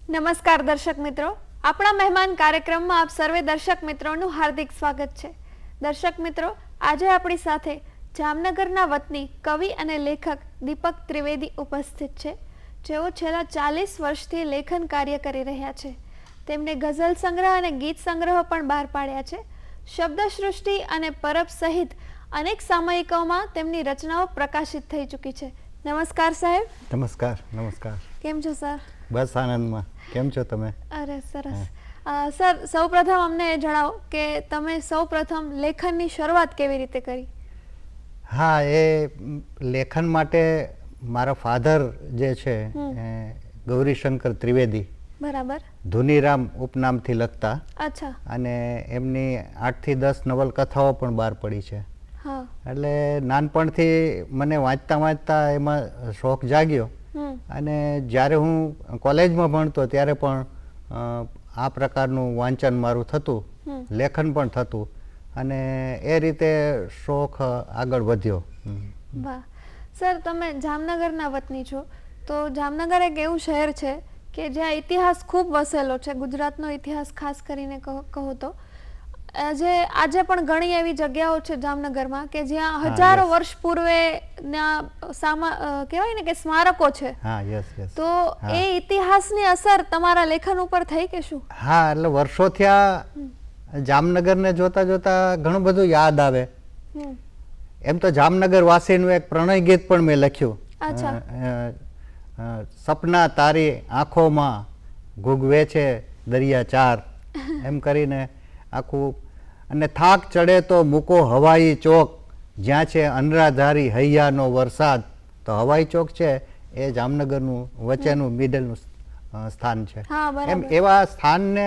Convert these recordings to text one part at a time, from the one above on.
નમસ્કાર દર્શક મિત્રો, આપણા મહેમાન કાર્યક્રમમાં આપ સર્વે દર્શક મિત્રોનું હાર્દિક સ્વાગત છે. દર્શક મિત્રો, આજે આપણી સાથે જામનગરના વતની કવિ અને લેખક દીપક ત્રિવેદી ઉપસ્થિત છે, જેઓ છેલ્લા 40 વર્ષથી લેખન કાર્ય કરી રહ્યા છે. તેમણે ગઝલ સંગ્રહ અને ગીત સંગ્રહ પણ બહાર પાડ્યા છે. શબ્દસૃષ્ટિ અને પરબ સહિત અનેક સામયિકોમાં તેમની રચનાઓ પ્રકાશિત થઈ ચૂકી છે. નમસ્કાર સાહેબ. નમસ્કાર. નમસ્કાર. કેમ છો સર? બસ આનંદમાં. કેમ છો તમે? અરે સરસ. સર, સૌપ્રથમ અમને જણાવો કે તમે સૌપ્રથમ લેખનની શરૂઆત કેવી રીતે કરી? હા, એ લેખન માટે મારા ફાધર જે છે ગૌરીશંકર ત્રિવેદી, બરાબર, ધુનીરામ ઉપનામથી લખતા. અચ્છા. અને એમની 8 થી 10 નવલકથાઓ પણ બહાર પડી છે. હા. એટલે નાનપણથી મને વાંચતા એમાં શોખ જાગ્યો. અને જ્યારે હું કોલેજમાં ભણતો ત્યારે પણ આ પ્રકારનું વાંચન મારું થતું, લેખન પણ થતું, અને એ રીતે શોખ આગળ વધ્યો. વાહ સર, તમે જામનગરના વતની છો, તો જામનગર એક એવું શહેર છે કે જ્યાં ઇતિહાસ ખૂબ વસેલો છે. ગુજરાતનો ઇતિહાસ ખાસ કરીને કહો તો આજે પણ ઘણી એવી જગ્યાઓ છે જામનગરમાં કે જ્યાં હજારો વર્ષ પૂર્વે કહેવાય ને કે સ્મારકો છે. તો એ ઇતિહાસની અસર તમારા લેખન ઉપર થઈ કે શું? હા, એટલે વર્ષો થયા જામનગરને જોતા જોતા ઘણું બધું યાદ આવે. એમ તો જામનગર વાસીનું એક પ્રણય ગીત પણ મેં લખ્યું. સપના તારી આંખોમાં ઘૂઘવે છે દરિયા ચાર, એમ કરીને આખું. અને થાક ચડે તો મૂકો હવાઈ ચોક, જ્યાં છે અનરાધારી હૈયાનો વરસાદ. તો હવાઈ ચોક છે એ જામનગરનું વચ્ચેનું મિડલનું સ્થાન છે. એમ એવા સ્થાનને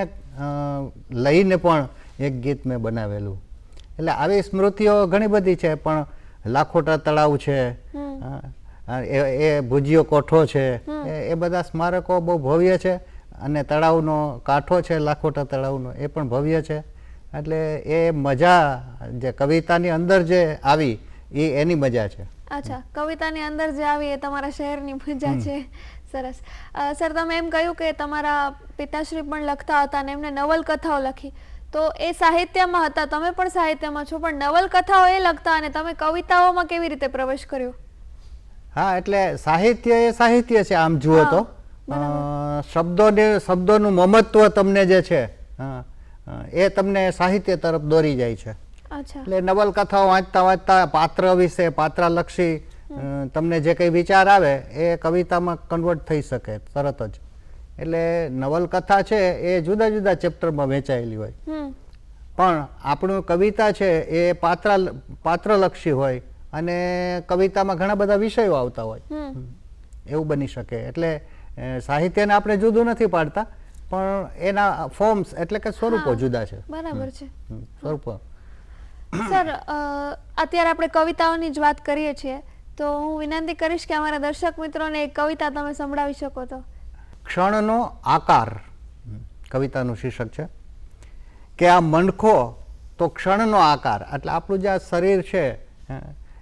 લઈને પણ એક ગીત મેં બનાવેલું. એટલે આવી સ્મૃતિઓ ઘણી બધી છે, પણ લાખોટા તળાવ છે, એ ભુજિયો કોઠો છે, એ બધા સ્મારકો બહુ ભવ્ય છે. અને તળાવનો કાંઠો છે લાખોટા તળાવનો, એ પણ ભવ્ય છે. એટલે એ મજા જે કવિતાની અંદર જે આવી એની મજા છે. અચ્છા, કવિતાની અંદર જે આવી એ તમારા શહેરની મજા છે. સરસ. સર, તમે એમ કહ્યું કે તમારા પિતાશ્રી પણ લખતા હતા અને એમને નવલકથાઓ લખી, તો એ સાહિત્યમાં હતા, તમે પણ સાહિત્યમાં છો, પણ નવલકથાઓ એ લખતા અને તમે કવિતાઓમાં કેવી રીતે પ્રવેશ કર્યો? હા, એટલે સાહિત્ય એ સાહિત્ય છે આમ જુઓ તો. શબ્દોનું મમત્વ તમને જે છે એ તમને સાહિત્ય તરફ દોરી જાય છે. એટલે નવલકથાઓ વાંચતા વાંચતા પાત્ર વિશે, પાત્રલક્ષી તમને જે કંઈ વિચાર આવે એ કવિતામાં કન્વર્ટ થઈ શકે તરત જ. એટલે નવલકથા છે એ જુદા જુદા ચેપ્ટરમાં વહેંચાયેલી હોય, પણ આપણું કવિતા છે એ પાત્રલક્ષી હોય, અને કવિતામાં ઘણા બધા વિષયો આવતા હોય, એવું બની શકે. એટલે સાહિત્યને આપણે જુદું નથી પાડતા, પણ એના ફોર્મ્સ એટલે કે સ્વરૂપો જુદા છે. બરાબર છે. સ્વરૂપો. સર, અત્યારે આપણે કવિતાઓની જ વાત કરીએ છીએ, તો હું વિનંતી કરીશ કે અમારા દર્શક મિત્રોને એક કવિતા તમે સંભળાવી શકો તો. ક્ષણનો આકાર કવિતાનું શીર્ષક છે. કે આ મનખો તો ક્ષણનો આકાર, એટલે આપણું જે આ શરીર છે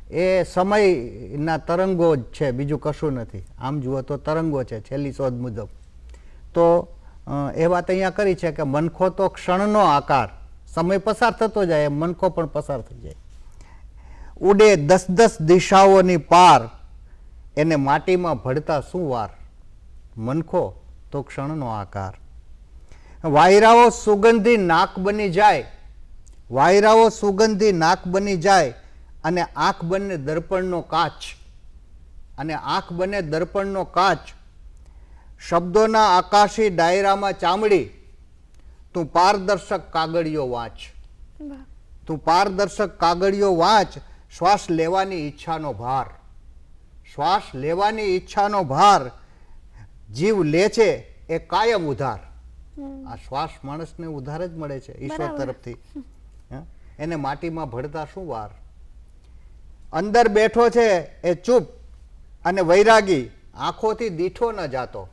એ સમયના તરંગો જ છે, બીજું કશું નથી. આમ જુઓ તો તરંગો છે છેલ્લી શોધ મુજબ. તો એ વાત અહીંયા કરી છે કે મનખો તો ક્ષણનો આકાર, સમય પસાર થતો જાય એમ મનખો પણ પસાર થઈ જાય. ઉડે 10 દિશાઓની પાર, એને માટીમાં ભળતા શું વાર. મનખો તો ક્ષણનો આકાર. વાયરાઓ સુગંધી નાક બની જાય, વાયરાઓ સુગંધી નાક બની જાય, અને આંખ બને દર્પણનો કાચ, અને આંખ બને દર્પણનો કાચ. શબ્દોના આકાશી ડાયરામાં ચામડી, તું પારદર્શક કાગળિયો વાંચ, તું પારદર્શક કાગળિયો વાંચ. શ્વાસ લેવાની ઈચ્છાનો ભાર, શ્વાસ લેવાની ઈચ્છાનો ભાર, જીવ લે છે એ કાયમ ઉધાર. આ શ્વાસ માણસને ઉધાર જ મળે છે ઈશ્વર તરફથી. એને માટીમાં ભળતા શું વાર. અંદર બેઠો છે એ ચૂપ અને વૈરાગી, આંખોથી દીઠો ન જાતો.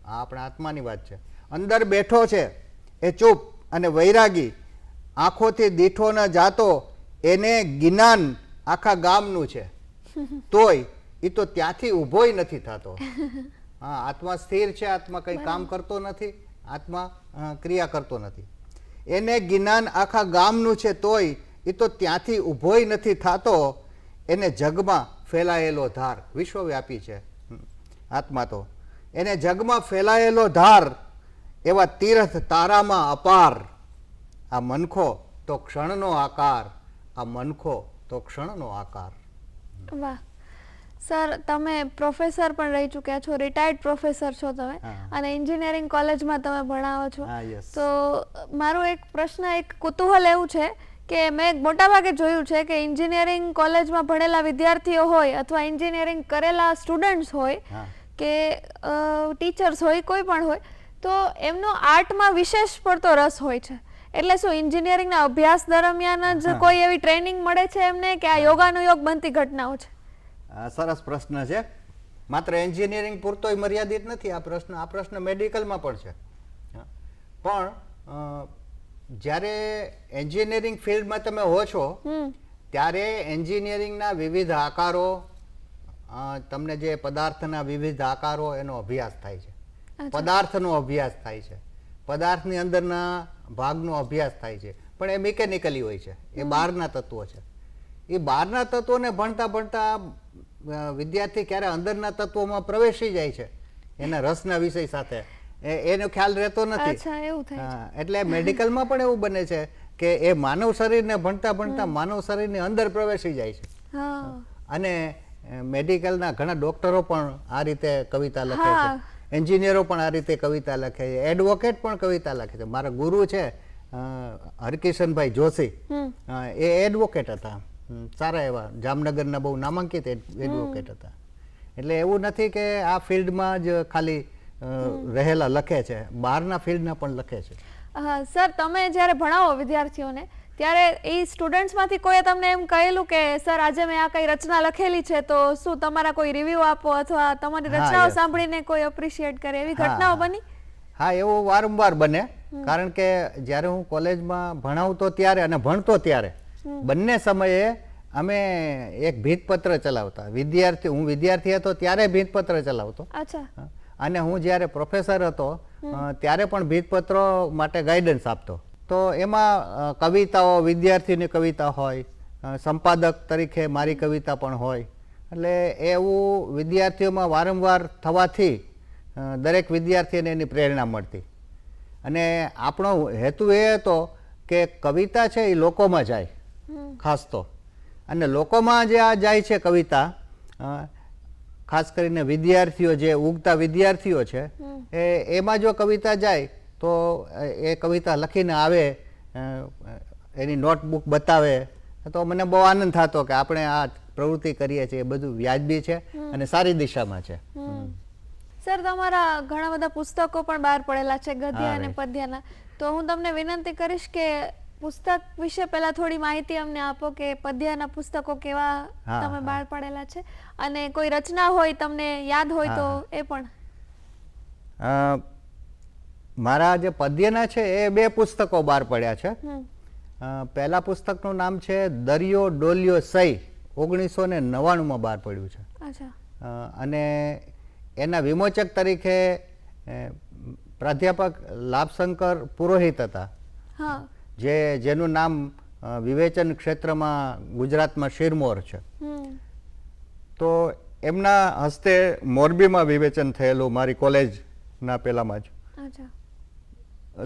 આ આપણા આત્માની વાત છે. અંદર બેઠો છે એ ચૂપ અને વૈરાગી, આંખોથી દીઠો ન જાતો. એને જ્ઞાન આખા ગામનું છે, તોય એ તો ત્યાંથી ઊભોય નથી થતો. હા, આત્મા સ્થિર છે, આત્મા કંઈ કામ કરતો નથી, આત્મા ક્રિયા કરતો નથી. એને જ્ઞાન આખા ગામનું છે તોય એ તો ત્યાંથી ઊભોય નથી થતો, એને જગમાં ફેલાયેલો ધાર, વિશ્વવ્યાપી છે આત્મા તો. એને જગમાં ફેલાયેલો ધાર, એવા તીર્થ તારામાં અપાર. આ મનખો તો ક્ષણનો આકાર, આ મનખો તો ક્ષણનો આકાર. વાહ સર, તમે પ્રોફેસર પણ રહી ચૂક્યા છો, રિટાયર્ડ પ્રોફેસર છો તમે, અને એન્જિનિયરિંગ કોલેજમાં તમે ભણાવો છો. તો મારો એક પ્રશ્ન, એક કુતૂહલ એવું છે કે મેં મોટાભાગે જોયું છે કે એન્જિનિયરિંગ કોલેજમાં ભણેલા વિદ્યાર્થીઓ હોય અથવા એન્જિનિયરિંગ કરેલા સ્ટુડન્ટ્સ હોય કે ટીચર્સ હોય, કોઈ પણ હોય, તો એમનો આર્ટમાં વિશેષ પડતો રસ હોય છે. એટલે શું એન્જિનિયરિંગના અભ્યાસ દરમિયાન જ કોઈ એવી ટ્રેનિંગ મળે છે એમને, કે આ યોગાનુયોગ બનતી ઘટનાઓ છે? સરસ પ્રશ્ન છે. માત્ર એન્જિનિયરિંગ પૂરતોય મર્યાદિત નથી આ પ્રશ્ન મેડિકલમાં પણ છે. પણ જ્યારે એન્જિનિયરિંગ ફિલ્ડમાં તમે હો છો ત્યારે એન્જિનિયરિંગના વિવિધ આકારો, તમને જે પદાર્થના વિવિધ આકારો, એનો અભ્યાસ થાય છે. પદાર્થનો અભ્યાસ થાય છે, પદાર્થની અંદરના ભાગનો અભ્યાસ થાય છે, પણ એ મિકેનિકલી હોય છે, એ બહારના તત્વો છે. એ બહારના તત્વોને ભણતા ભણતા વિદ્યાર્થી ક્યારે અંદરના તત્વોમાં પ્રવેશી જાય છે એના રસના વિષય સાથે, એનો ખ્યાલ રહેતો નથી. એટલે મેડિકલમાં પણ એવું બને છે કે એ માનવ શરીરને ભણતા ભણતા માનવ શરીરની અંદર પ્રવેશી જાય છે. અને મેડિકલના ઘણા ડોક્ટરો પણ આ રીતે કવિતા લખે છે, એન્જિનિયરો પણ આ રીતે કવિતા લખે છે, એડવોકેટ પણ કવિતા લખે છે. મારા ગુરુ છે હરકિશનભાઈ જોશી, એ એડવોકેટ હતા, સારા એવા જામનગરના બહુ નામાંકિત એડવોકેટ હતા. એટલે એવું નથી કે આ ફિલ્ડમાં જ ખાલી રહેલા લખે છે, બહારના ફિલ્ડના પણ લખે છે. સર, તમે જ્યારે ભણાવો વિદ્યાર્થીઓને ત્યારે એ સ્ટુડન્ટ્સમાંથી કોઈએ તમને એમ કહેલું કે સર આજે મેં આ કઈ રચના લખેલી છે, તો શું તમારા કોઈ રિવ્યુ આપો અથવા તમારી રચનાઓ સાંભળીને કોઈ એપ્રિશિએટ કરે, એવી ઘટનાઓ બની? હા, એવું વારંવાર બને. કારણ કે જ્યારે હું કોલેજમાં ભણાવતો ત્યારે અને ભણતો ત્યારે બંને સમયે અમે એક ભીતપત્ર ચલાવતા. હું વિદ્યાર્થી હતો ત્યારે ભીતપત્ર ચલાવતો, અને હું જ્યારે પ્રોફેસર હતો ત્યારે પણ ભીતપત્રો માટે ગાઈડન્સ આપતો. તો એમાં કવિતાઓ, વિદ્યાર્થીની કવિતા હોય, સંપાદક તરીકે મારી કવિતા પણ હોય. એટલે એવું વિદ્યાર્થીઓમાં વારંવાર થવાથી દરેક વિદ્યાર્થીને એની પ્રેરણા મળતી. અને આપણો હેતુ એ હતો કે કવિતા છે એ લોકોમાં જાય ખાસ તો, અને લોકોમાં જે આ જાય છે કવિતા, ખાસ કરીને વિદ્યાર્થીઓ, જે ઉગતા વિદ્યાર્થીઓ છે, એમાં જો કવિતા જાય તો એ કવિતા લખીને આવે, એની નોટબુક બતાવે, તો મને બહુ આનંદ થતો કે આપણે આ પ્રવૃત્તિ કરીએ છીએ એ બધું વ્યાજબી છે અને સારી દિશામાં છે. સર, તમારા ઘણા બધા પુસ્તકો પણ બહાર પડેલા છે, ગદ્ય અને પદ્યના. તો હું તમને વિનંતી કરીશ કે પુસ્તક વિશે પહેલા થોડી માહિતી અમને આપો કે પદ્યના પુસ્તકો કેવા તમે બહાર પડેલા છે, અને કોઈ રચના હોય તમને યાદ હોય તો એ પણ. મારા જે પદ્યના છે એ 2 પુસ્તકો બહાર પડ્યા છે. પહેલા પુસ્તકનું નામ છે દરિયો ડોલિયો સઈ, 1999માં બહાર પડ્યું છે. અને એના વિમોચક તરીકે પ્રાધ્યાપક લાભશંકર પુરોહિત હતા, જેનું નામ વિવેચન ક્ષેત્રમાં ગુજરાતમાં શિરમોર છે. તો એમના હસ્તે મોરબીમાં વિવેચન થયેલું, મારી કોલેજના પેલામાં જ.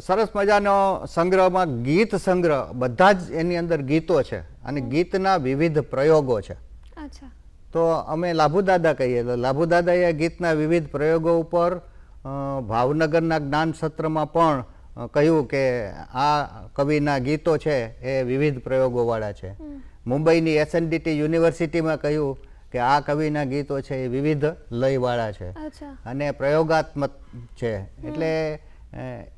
સરસ મજાનો સંગ્રહમાં ગીત સંગ્રહ, બધા જ એની અંદર ગીતો છે અને ગીતના વિવિધ પ્રયોગો છે. તો અમે લાભુદાદા કહીએ, તો લાભુદાદાએ ગીતના વિવિધ પ્રયોગો ઉપર ભાવનગરના જ્ઞાન સત્રમાં પણ કહ્યું કે આ કવિના ગીતો છે એ વિવિધ પ્રયોગોવાળા છે. મુંબઈની SNDT યુનિવર્સિટીમાં કહ્યું કે આ કવિના ગીતો છે એ વિવિધ લયવાળા છે અને પ્રયોગાત્મક છે. એટલે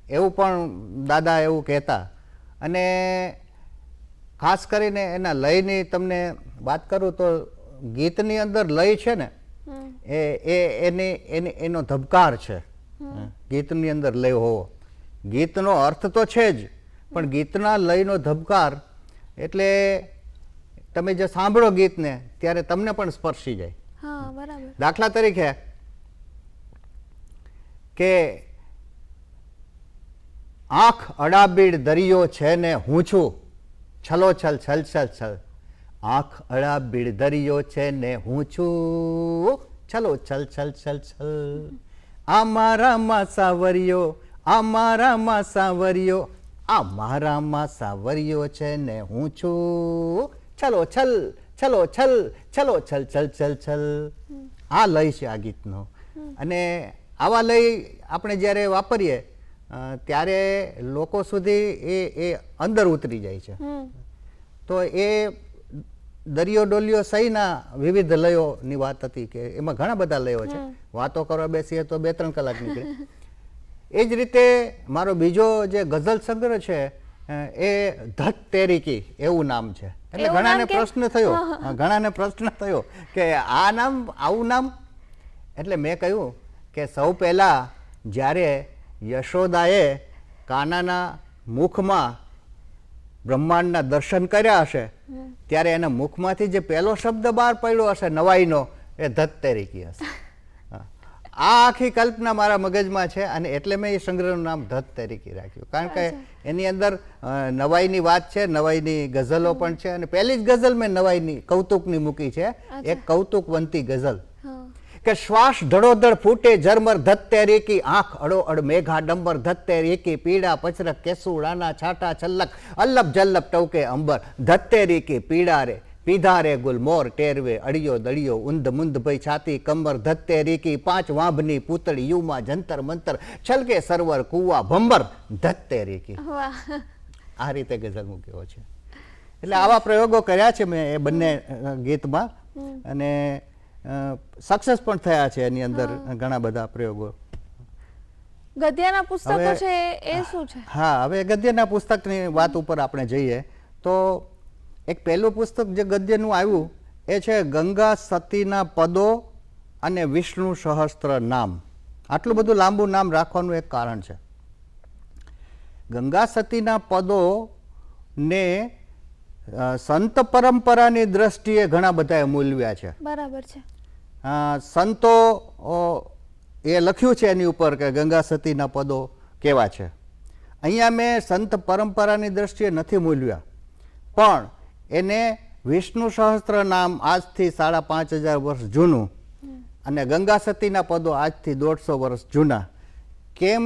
એવું પણ દાદા એવું કહેતા. અને ખાસ કરીને એના લયની તમને વાત કરું તો ગીતની અંદર લય છે ને એનો ધબકાર છે. ગીતની અંદર લય હોવો, ગીતનો અર્થ તો છે જ, પણ ગીતના લયનો ધબકાર, એટલે તમે જે સાંભળો ગીતને ત્યારે તમને પણ સ્પર્શી જાય. દાખલા તરીકે કે આંખ અડાબીડ દરિયો છે ને હું છું છલો છલ છલ છલ છલ. આંખ અડાબીડ દરિયો છે ને હું છું છલો છલ છલ છલ છલ. આ મારામાં સાવરિયો આ મારામાં સાવરિયો આ મારામાં સાવરિયો છે ને હું છું છલો છલ છલો છલ છલો છલ છલ છલ છલ. આ લય છે આ ગીતનો. અને આવા લય આપણે જ્યારે વાપરીએ ત્યારે લોકો સુધી એ અંદર ઉતરી જાય છે. તો એ દરિયો ડોલિયો સહીના વિવિધ લયોની વાત હતી કે એમાં ઘણા બધા લયો છે. વાતો કરવા બેસીએ તો 2-3 કલાક નીકળે. એ જ રીતે મારો બીજો જે ગઝલ સંગ્રહ છે એ ધત તેરીકી એવું નામ છે. એટલે ઘણાને પ્રશ્ન થયો ઘણાને પ્રશ્ન થયો કે આ નામ આવું નામ. એટલે મેં કહ્યું કે સૌ પહેલા જ્યારે યશોદાએ કાનાના મુખમાં બ્રહ્માંડના દર્શન કર્યા હશે ત્યારે એના મુખમાંથી જે પહેલો શબ્દ બહાર પડ્યો હશે નવાઈનો એ ધત તેરીકી હશે. આ આખી કલ્પના મારા મગજમાં છે અને એટલે મેં એ સંગ્રહનું નામ ધત તેરીકી રાખ્યું. કારણ કે એની અંદર નવાઈની વાત છે, નવાઈની ગઝલો પણ છે. અને પહેલી જ ગઝલ મેં નવાઈની કૌતુકની મૂકી છે, એક કૌતુકવંતી ગઝલ કે શ્વાસ ધડોધડ ફૂટે ઝરમર ધત તેરીકી આંખ અડોઅડ મેઘા ડંબર ધત તેરીકી પીડા પચરક કેસુડાના છાટા છલ્લક અલ્લબ જલ્લબ ટવકે અંબર ધત તેરીકી પીડા રે પીધા રે ગુલમોર ટેરવે અડિયો દડિયો ઊંધ મુંધ ભઈ છાતી કંબર ધત તેરીકી 5 વાંભની પૂતળી યુમાં જંતર મંતર છલકે સરવર કુવા ભંબર ધત તેરીકી. આ રીતે ગઝલ મૂક્યો છે. એટલે આવા પ્રયોગો કર્યા છે મેં એ બંને ગીતમાં અને સક્સેસ પણ થયા છે એની અંદર ઘણા બધા પ્રયોગો. ગદ્યના પુસ્તકો છે એ શું છે? હા, હવે ગદ્યના પુસ્તકની વાત ઉપર આપણે જઈએ તો એક પહેલું પુસ્તક જે ગદ્યનું આવ્યું એ છે ગંગા સતીના પદો અને વિષ્ણુ સહસ્ત્ર નામ. આટલું બધું લાંબુ નામ રાખવાનું એક કારણ છે. ગંગા સતીના પદો ને સંત પરંપરાની દ્રષ્ટિએ ઘણા બધાએ મૂલવ્યા છે. બરાબર છે. સંતો એ લખ્યું છે એની ઉપર કે ગંગા સતીના પદો કેવા છે. અહીંયા મેં સંત પરંપરાની દ્રષ્ટિએ નથી મૂલવ્યા, પણ એને વિષ્ણુ સહસ્ત્ર નામ આજથી 5,500 વર્ષ જૂનું અને ગંગા સતીના પદો આજથી 150 વર્ષ જૂના કેમ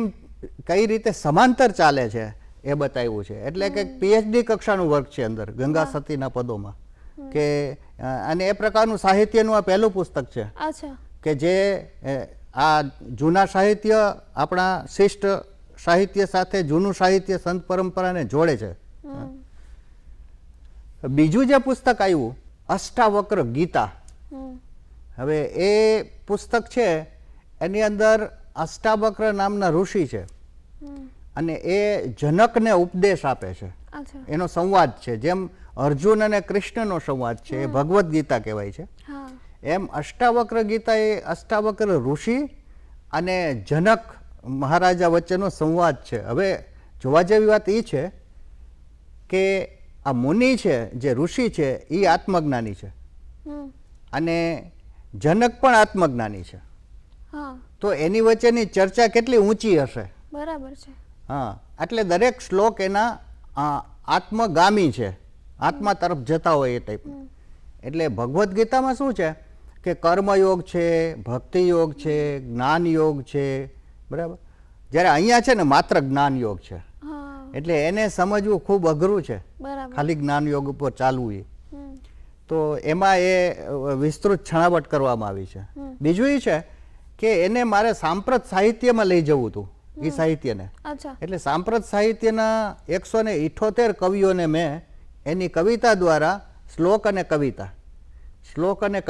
કઈ રીતે સમાંતર ચાલે છે એ બતાવ્યું છે. એટલે કે PhD કક્ષાનું વર્ક છે અંદર ગંગા સતીના પદોમાં કે અને એ પ્રકારનું સાહિત્યનું આ પહેલું પુસ્તક છે કે જે આ જૂના સાહિત્ય આપણા શિષ્ટ સાહિત્ય સાથે જૂનું સાહિત્ય સંત પરંપરાને જોડે છે. બીજું જે પુસ્તક આવ્યું અષ્ટાવક્ર ગીતા. હવે એ પુસ્તક છે એની અંદર અષ્ટાવક્ર નામના ઋષિ છે અને એ જનકને ઉપદેશ આપે છે. એનો સંવાદ છે. જેમ અર્જુન અને કૃષ્ણનો સંવાદ છે એ ભગવદ્ ગીતા કહેવાય છે, એમ અષ્ટાવક્ર ગીતા એ અષ્ટાવક્ર ઋષિ અને જનક મહારાજા વચ્ચેનો સંવાદ છે. હવે જોવા જેવી વાત એ છે કે આ મુનિ છે જે ઋષિ છે એ આત્મજ્ઞાની છે અને જનક પણ આત્મજ્ઞાની છે. તો એની વચ્ચેની ચર્ચા કેટલી ઊંચી હશે. બરાબર છે. હા, એટલે દરેક શ્લોક એના આત્મગામી છે, આત્મા તરફ જતા હોય એ ટાઈપ. એટલે ભગવદ્ ગીતામાં શું છે કે કર્મયોગ છે, ભક્તિ યોગ છે, જ્ઞાન યોગ છે, બરાબર. જ્યારે અહીંયા છે ને માત્ર જ્ઞાન યોગ છે. એટલે એને સમજવું ખૂબ અઘરું છે, ખાલી જ્ઞાન યોગ ઉપર ચાલવું એ. તો એમાં એ વિસ્તૃત છણાવટ કરવામાં આવી છે. બીજું એ છે કે એને મારે સાંપ્રત સાહિત્યમાં લઈ જવું હતું એ સાહિત્યને. એટલે સાંપ્રત સાહિત્યના 178 કવિઓને મેં એની કવિતા દ્વારા શ્લોક અને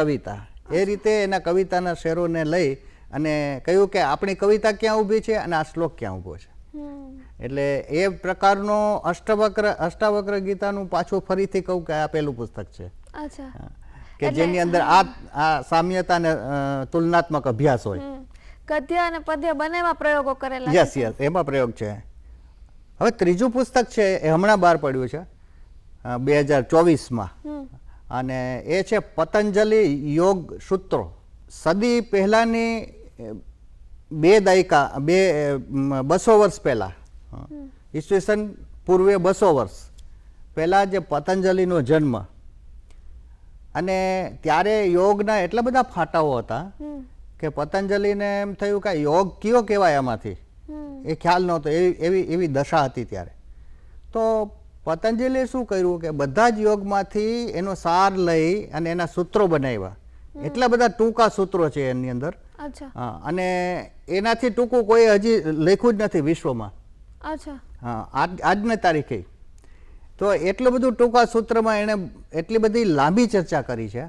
કવિતા એ રીતે એના કવિતાના શેરોને લઈ અને કહ્યું કે આપણી કવિતા ક્યાં ઊભી છે અને આ શ્લોક ક્યાં ઊભો છે. એટલે એ પ્રકારનો અષ્ટાવક્ર ગીતાનું પાછું ફરીથી કહું કે આ પહેલું પુસ્તક છે કે જેની અંદર આ સામ્યતા અને તુલનાત્મક અભ્યાસ હોય. ગદ્ય અને પદ્ય બંનેમાં પ્રયોગો કરેલા. યસ, એમાં પ્રયોગ છે. હવે ત્રીજું પુસ્તક છે એ હમણાં બહાર પડ્યું છે 2024માં અને એ છે પતંજલિ યોગ સૂત્રો. સદી પહેલાની 200 વર્ષ પહેલાં, ઈસવીસન પૂર્વે 200 વર્ષ પહેલાં જે પતંજલિનો જન્મ, અને ત્યારે યોગના એટલા બધા ફાટાઓ હતા કે પતંજલિને એમ થયું કે યોગ કયો કહેવાય આમાંથી, એ ખ્યાલ નહોતો, એવી દશા હતી ત્યારે. તો પતંજલિએ શું કર્યું કે બધા જ યોગમાંથી એનો સાર લઈ અને એના સૂત્રો બનાવ્યા. એટલા બધા ટૂંકા સૂત્રો છે એની અંદર. અચ્છા. હા, અને એનાથી ટૂંકું કોઈ હજી લખ્યું જ નથી વિશ્વમાં. અચ્છા. હા, આજની તારીખે. તો એટલું બધું ટૂંકા સૂત્રમાં એણે એટલી બધી લાંબી ચર્ચા કરી છે.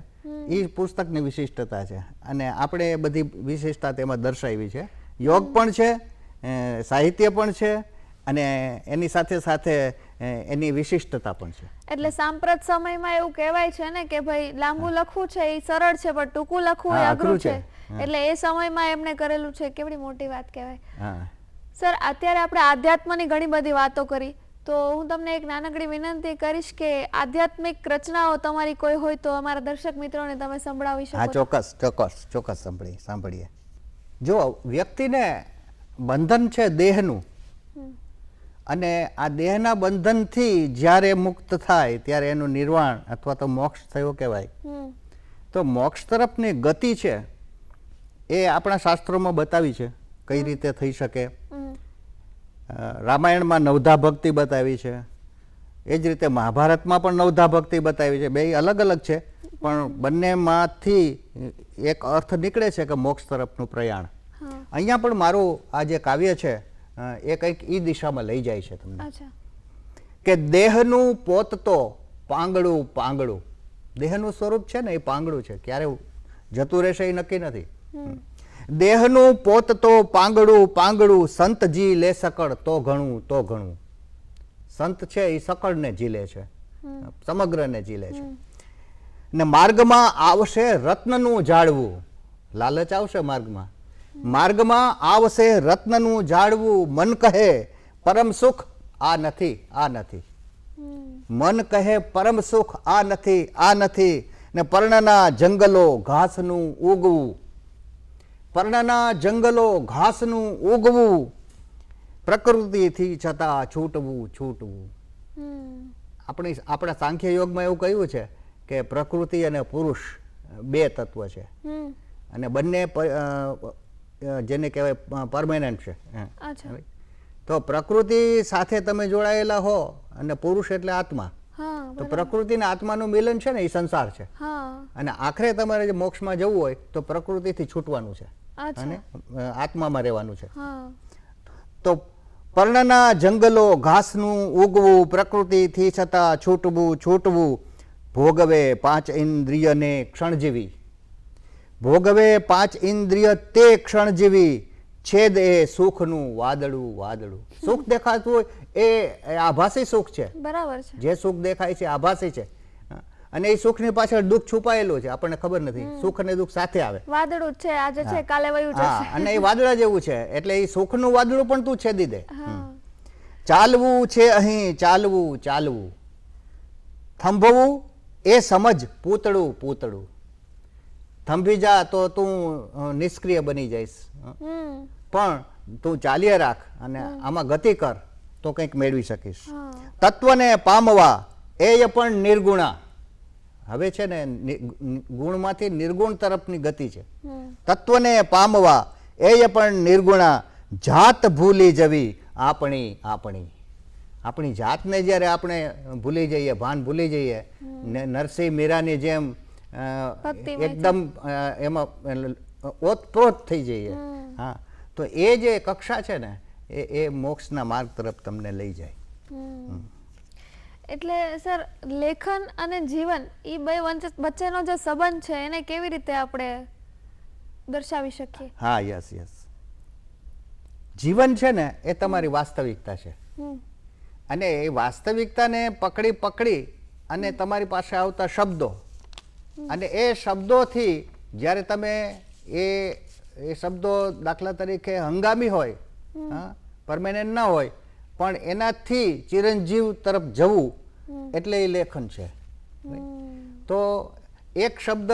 એ પુસ્તકની વિશિષ્ટતા છે, અને આપણે એ બધી વિશેષતા તેમાં દર્શાવી છે. યોગ પણ છે, સાહિત્ય પણ છે, અને એની સાથે સાથે એની વિશિષ્ટતા પણ છે. એટલે સાંપ્રત સમયમાં એવું કહેવાય છે ને કે ભાઈ લાંબુ લખવું છે એ સરળ છે, પણ ટૂંકું લખવું એ હા, અઘરું અઘરું છે. છે. એટલે એ સમયમાં એમણે કરેલું છે, કેવડી મોટી વાત કહેવાય. હા. સર, અત્યારે આપણે આધ્યાત્મની ઘણી બધી વાતો કરી, તો હું તમને એક નાનકડી વિનંતી કરીશ કે આધ્યાત્મિક રચનાઓ તમારી કોઈ હોય તો અમારા દર્શક મિત્રોને તમે સંભળાવી હા, શકો. ચોક્કસ સાંભળીએ. જો વ્યક્તિને બંધન છે દેહનું, અને આ દેહના બંધનથી જ્યારે મુક્ત થાય ત્યારે એનું નિર્વાણ અથવા તો મોક્ષ થયો કહેવાય. તો મોક્ષ તરફની ગતિ છે એ આપણા શાસ્ત્રોમાં બતાવી છે કઈ રીતે થઈ શકે. રામાયણમાં નવધા ભક્તિ બતાવી છે, એ જ રીતે મહાભારતમાં પણ નવધા ભક્તિ બતાવી છે. બે અલગ અલગ છે, પણ બંનેમાંથી એક અર્થ નીકળે છે કે મોક્ષ તરફનું પ્રયાણ. અહીંયા પણ મારું આ જે કાવ્ય છે એ કંઈક એ દિશામાં લઈ જાય છે તમને. અચ્છા. કે દેહનું પોતતો પાંગડું પાંગડું. દેહનું સ્વરૂપ છે ને એ પાંગડું છે, ક્યારે જતું રહેશે એ નક્કી નથી. દેહનું પોતતો પાંગડું પાંગડું, સંતજી લે સકળ તો ઘણું તો ઘણું. સંત છે એ સકળને ઝીલે છે, સમગ્રને ઝીલે છે. ને માર્ગમાં આવશે રત્નનું ઝાડવું. લાલચ આવશે માર્ગમાં. માર્ગમાં આવશે રત્નનું ઝાડવું. મન કહે પરમ સુખ આ નથી, આ નથી. મન કહે પરમ સુખ આ નથી, આ નથી. ને પર્ણના જંગલો ઘાસનું ઉગવું. પર્ણના જંગલો ઘાસનું ઉગવું. પ્રકૃતિથી છતાં છૂટવું છૂટવું. આપણા સાંખ્ય યોગમાં એવું કહ્યું છે કે પ્રકૃતિ અને પુરુષ બે તત્વ છે, અને બંને જેને કહેવાય પરમેનન્ટ છે. તો પ્રકૃતિ સાથે તમે જોડાયેલા હો, અને પુરુષ એટલે આત્મા. તો પ્રકૃતિ અને આત્માનું મિલન છે ને એ સંસાર છે. અને આખરે તમારે જે મોક્ષમાં જવું હોય તો પ્રકૃતિથી છૂટવાનું છે અને આત્મામાં રહેવાનું છે. તો પર્ણના જંગલો ઘાસનું ઉગવું, પ્રકૃતિથી છતાં છૂટવું છૂટવું. ભોગવે 5 ઇન્દ્રિયને ક્ષણજીવી. ભોગવે 5 ઇન્દ્રિય તે ક્ષણજીવી. છેદ એ સુખનું વાદળું વાદળું. સુખ દેખાતું હોય એ આભાસી સુખ છે. બરાબર છે. જે સુખ દેખાય છે આભાસી છે, અને એ સુખની પાછળ દુઃખ છુપાયેલું છે, આપણને ખબર નથી. સુખ અને દુઃખ સાથે આવે. વાદળું છે, આજે છે કાલે વયું જશે. અને એ વાદળા જેવું છે, એટલે એ સુખનું વાદળું પણ તું છેદી દે. ચાલવું છે અહીં ચાલવું ચાલવું. થંભવું એ સમજ પૂતળું પૂતળું. થંભી જા તો તું નિષ્ક્રિય બની જઈશ, પણ તું ચાલ્યા રાખ અને આમાં ગતિ કર તો કંઈક મેળવી શકીશ. તત્વને પામવા એ પણ નિર્ગુણા. હવે છે ને ગુણમાંથી નિર્ગુણ તરફની ગતિ છે. તત્વને પામવા એ પણ નિર્ગુણા. જાત ભૂલી જવી આપણી આપણી. આપણી જાતને જ્યારે આપણે ભૂલી જઈએ, ભાન ભૂલી જઈએ, નરસિંહ મીરાની જેમ એકદમ એમાં ઓતપ્રોત થઈ જઈએ, હા, તો એ જે કક્ષા છે ને એ મોક્ષના માર્ગ તરફ તમને લઈ જાય. એટલે સર, લેખન અને જીવન એ બે વચ્ચેનો જે સંબંધ છે એને કેવી રીતે આપણે દર્શાવી શકીએ? હા, યસ. જીવન છે ને એ તમારી વાસ્તવિકતા છે, અને એ વાસ્તવિકતાને પકડી અને તમારી પાસે આવતા શબ્દો, અને એ શબ્દોથી જ્યારે તમે એ શબ્દો દાખલા તરીકે હંગામી હોય, પરમેનન્ટ ના હોય, પણ એનાથી ચિરંજીવ તરફ જવું એટલે એ લેખન છે. તો એક શબ્દ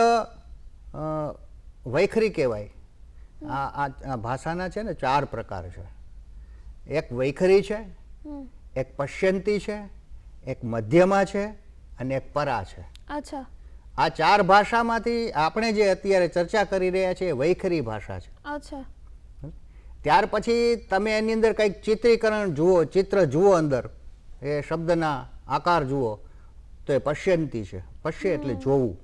વૈખરી કહેવાય આ ભાષાના છે ને 4 પ્રકાર છે. એક વૈખરી છે, એક પશ્યંતી છે, એક મધ્યમાં છે અને એક પરા છે. અચ્છા. આ 4 ભાષામાંથી આપણે જે અત્યારે ચર્ચા કરી રહ્યા છીએ એ વૈખરી ભાષા છે. અચ્છા. ત્યાર પછી તમે એની અંદર કંઈક ચિત્રીકરણ જુઓ, ચિત્ર જુઓ, અંદર એ શબ્દના આકાર જુઓ તો એ પશ્યંતી છે. પશ્ય એટલે જોવું.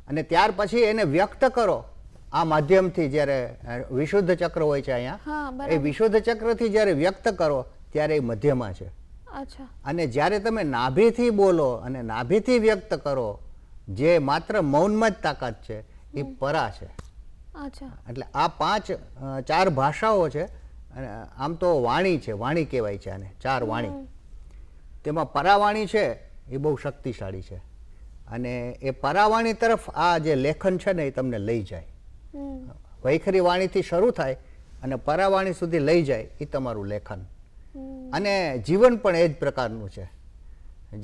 અને ત્યાર પછી એને વ્યક્ત કરો આ માધ્યમથી. જ્યારે વિશુદ્ધ ચક્ર હોય છે અહીંયા, એ વિશુદ્ધ ચક્રથી જ્યારે વ્યક્ત કરો ત્યારે એ મધ્યમાં છે. અચ્છા. અને જ્યારે તમે નાભીથી બોલો અને નાભીથી વ્યક્ત કરો, જે માત્ર મૌનમાં જ તાકાત છે, એ પરા છે. અચ્છા. એટલે આ 4 ભાષાઓ છે. આમ તો વાણી છે, વાણી કહેવાય છે આને, 4 વાણી. તેમાં પરાવાણી છે એ બહુ શક્તિશાળી છે. અને એ પરાવાણી તરફ આ જે લેખન છે ને એ તમને લઈ જાય. વૈખરી વાણીથી શરૂ થાય અને પરાવાણી સુધી લઈ જાય એ તમારું લેખન. અને જીવન પણ એ જ પ્રકારનું છે.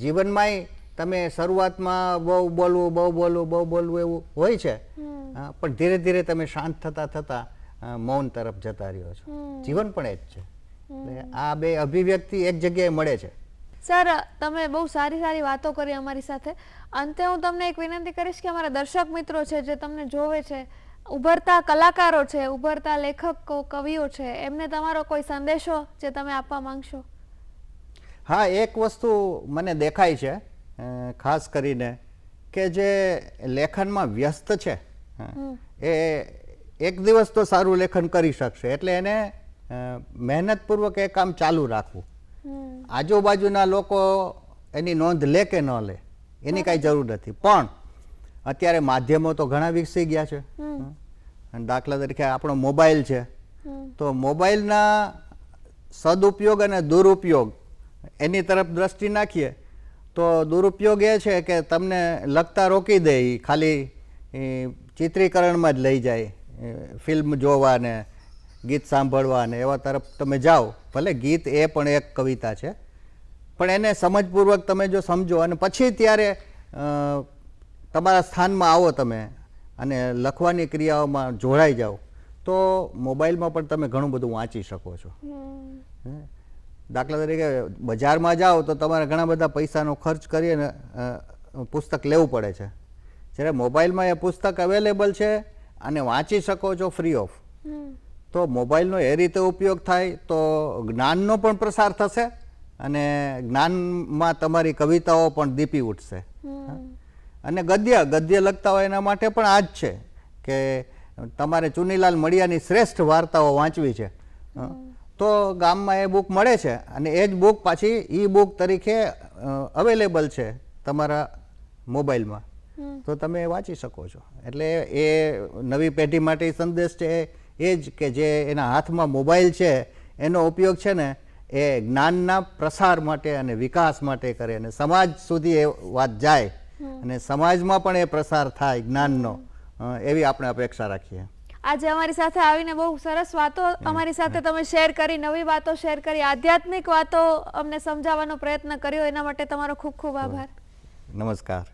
જીવનમાંય તમે શરૂઆતમાં બહુ બોલવું એવું હોય છે, પણ ધીરે ધીરે તમે શાંત થતા થતા મૌન તરફ જતા રહ્યો છો. જીવન પણ એ જ છે. એટલે આ 2 અભિવ્યક્તિ એક જગ્યાએ મળે છે. સર, તમે બહુ સારી વાતો કરી અમારી સાથે. અંતે હું તમને એક વિનંતી કરીશ કે અમારા દર્શક મિત્રો છે જે તમને જોવે છે, ઉભરતા કલાકારો છે, ઉભરતા લેખકો, કવિઓ છે, એમને તમારો કોઈ સંદેશો જે તમે આપવા માંગશો? હા, એક વસ્તુ મને દેખાય છે ખાસ કરીને કે જે લેખનમાં વ્યસ્ત છે એ એક દિવસ તો સારું લેખન કરી શકશે. એટલે એને મહેનતપૂર્વક એ કામ ચાલુ રાખવું. આજુબાજુના લોકો એની નોંધ લે કે ન લે એની કાંઈ જરૂર નથી. પણ અત્યારે માધ્યમો તો ઘણા વિકસી ગયા છે. દાખલા તરીકે આપણો મોબાઈલ છે, તો મોબાઈલના સદુપયોગ અને દુરુપયોગ એની તરફ દ્રષ્ટિ નાખીએ તો દુરુપયોગ એ છે કે તમને લખતા રોકી દે, ખાલી ચિત્રીકરણમાં જ લઈ જાય, ફિલ્મ જોવા ને ગીત સાંભળવા ને એવા તરફ તમે જાઓ. ભલે ગીત એ પણ એક કવિતા છે, પણ એને સમજપૂર્વક તમે જો સમજો અને પછી ત્યારે તમારા સ્થાનમાં આવો તમે અને લખવાની ક્રિયાઓમાં જોડાઈ જાઓ તો મોબાઈલમાં પણ તમે ઘણું બધું વાંચી શકો છો. દાખલા તરીકે બજારમાં જાઓ તો તમારે ઘણા બધા પૈસાનો ખર્ચ કરીને પુસ્તક લેવું પડે છે. જ્યારે મોબાઈલમાં એ પુસ્તક અવેલેબલ છે અને વાંચી શકો છો ફ્રી ઓફ, તો મોબાઈલનો એ રીતે ઉપયોગ થાય તો જ્ઞાનનો પણ પ્રસાર થશે અને જ્ઞાનમાં તમારી કવિતાઓ પણ દીપી ઉઠશે. અને ગદ્ય લખતા હોય એના માટે પણ આ જ છે કે તમારે ચુનીલાલ મડિયાની શ્રેષ્ઠ વાર્તાઓ વાંચવી છે તો ગામમાં એ બુક મળે છે અને એ જ બુક પાછી ઈ બુક તરીકે અવેલેબલ છે તમારા મોબાઈલમાં, તો તમે વાંચી શકો છો. એટલે એ નવી પેઢી માટે સંદેશ છે એ જ કે જે એના હાથમાં મોબાઈલ છે એનો ઉપયોગ છે ને એ જ્ઞાનના પ્રસાર માટે અને વિકાસ માટે કરે અને સમાજ સુધી એ વાત જાય અને સમાજમાં પણ એ પ્રસાર થાય જ્ઞાનનો, એવી આપણે અપેક્ષા રાખીએ. આજે અમારી સાથે આવીને બહુ સરસ વાતો અમારી સાથે તમે શેર કરી, નવી વાતો શેર કરી, આધ્યાત્મિક વાતો અમને સમજાવવાનો પ્રયત્ન કર્યો, એના માટે તમારો ખૂબ ખૂબ આભાર. નમસ્કાર.